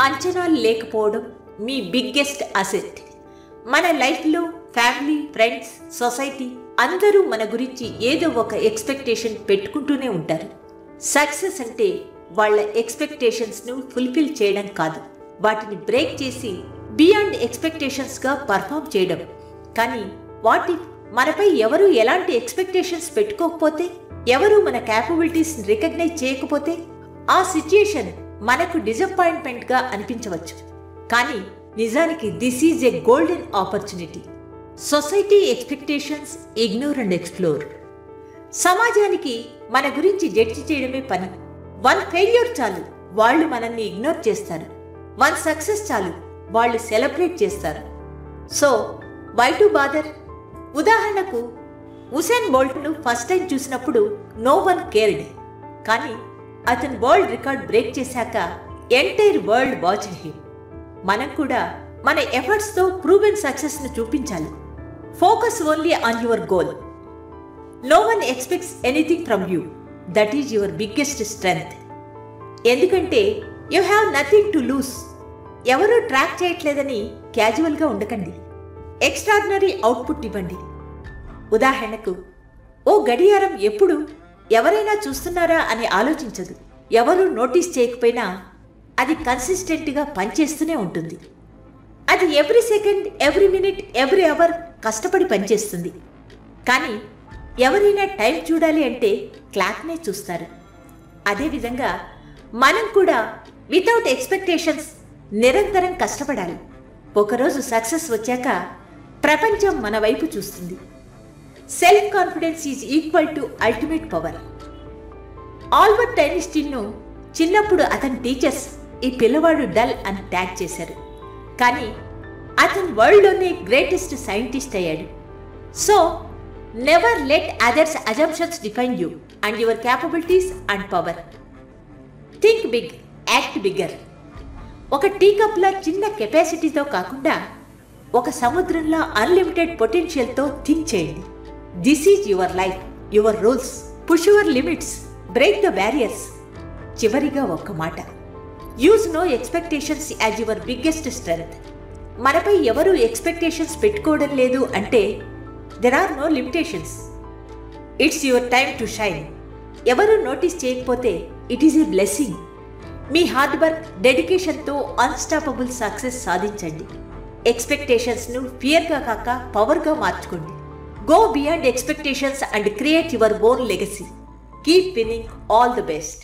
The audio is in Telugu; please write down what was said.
అంచనాలు లేకపోవడం మీ బిగ్గెస్ట్ అసెట్. మన లైఫ్లో ఫ్యామిలీ, ఫ్రెండ్స్, సొసైటీ అందరూ మన గురించి ఏదో ఒక ఎక్స్పెక్టేషన్ పెట్టుకుంటూనే ఉంటారు. సక్సెస్ అంటే వాళ్ళ ఎక్స్పెక్టేషన్స్ను ఫుల్ఫిల్ చేయడం కాదు, వాటిని బ్రేక్ చేసి బియాండ్ ఎక్స్పెక్టేషన్స్గా పర్ఫామ్ చేయడం. కానీ వాట్ ఇఫ్ మనపై ఎవరు ఎలాంటి ఎక్స్పెక్టేషన్స్ పెట్టుకోకపోతే, ఎవరు మన క్యాపబిలిటీస్ రికగ్నైజ్ చేయకపోతే, ఆ సిచ్యుయేషన్ మనకు డిసప్పాయింట్మెంట్గా అనిపించవచ్చు. కానీ నిజానికి this is a golden opportunity. Society expectations ignore and explore. సమాజానికి మన గురించి జడ్జి చేయడమే పని. వన్ ఫెయిల్యూర్ చాలు, వాళ్ళు మనల్ని ఇగ్నోర్ చేస్తారు. వన్ సక్సెస్ చాలు, వాళ్ళు సెలబ్రేట్ చేస్తారు. So why to bother? ఉదాహరణకు ఉసేన్ బోల్ట్ను ఫస్ట్ టైం చూసినప్పుడు నో వన్ కేర్డ్. కానీ అతను వరల్డ్ రికార్డ్ బ్రేక్ చేశాక ఎంటైర్ వరల్డ్ వాచ్డ్ హిమ్. మనం కూడా మన ఎఫర్ట్స్తో ప్రూవెన్ సక్సెస్ను చూపించాలి. Focus only on your goal. No one expects anything from you. That is your biggest strength. ఎందుకంటే you have nothing to lose. ఎవరూ ట్రాక్ చేయట్లేదని క్యాజువల్గా ఉండకండి. ఎక్స్ట్రాడినరీ అవుట్పుట్ ఇవ్వండి. ఉదాహరణకు, ఓ గడియారం ఎప్పుడు ఎవరైనా చూస్తున్నారా అని ఆలోచించదు. ఎవరూ నోటీస్ చేయకపోయినా అది కన్సిస్టెంట్గా పనిచేస్తూనే ఉంటుంది. అది every second, every minute, every hour కష్టపడి పనిచేస్తుంది. కానీ ఎవరైనా టైం చూడాలి అంటే క్లాక్నే చూస్తారు. అదేవిధంగా మనం కూడా వితౌట్ ఎక్స్పెక్టేషన్స్ నిరంతరం కష్టపడాలి. ఒకరోజు సక్సెస్ వచ్చాక ప్రపంచం మన వైపు చూస్తుంది. Self confidence is equal to ultimate power. Albert ఐన్స్టీన్ను చిన్నప్పుడు అతని టీచర్స్ ఈ పిల్లవాడు డల్ అని ట్యాగ్ చేశారు. కానీ అతను వరల్డ్లోనే గ్రేటెస్ట్ సైంటిస్ట్ అయ్యాడు. So never let others assumptions define you and your capabilities and power. Think big, act bigger. ఒక టీ కప్లా చిన్న కెపాసిటీతో కాకుండా ఒక సముద్రంలో అన్లిమిటెడ్ పొటెన్షియల్తో థింక్ చేయండి. This is your life, your rules. Push your limits, break the barriers. చివరిగా ఒక్క మాట, use no expectations as your biggest strength. మనపై ఎవరు ఎక్స్పెక్టేషన్స్ పెట్టుకోవడం లేదు అంటే there are no limitations. It's your time to shine. ఎవరు నోటీస్ చేయకపోతే ఇట్ ఈజ్ ఏ బ్లెస్సింగ్. మీ హార్డ్ వర్క్, డెడికేషన్తో అన్స్టాపబుల్ సక్సెస్ సాధించండి. ఎక్స్పెక్టేషన్స్ను ఫియర్గా కాక పవర్గా మార్చుకోండి. Go beyond expectations and create your own legacy. Keep winning. All the best.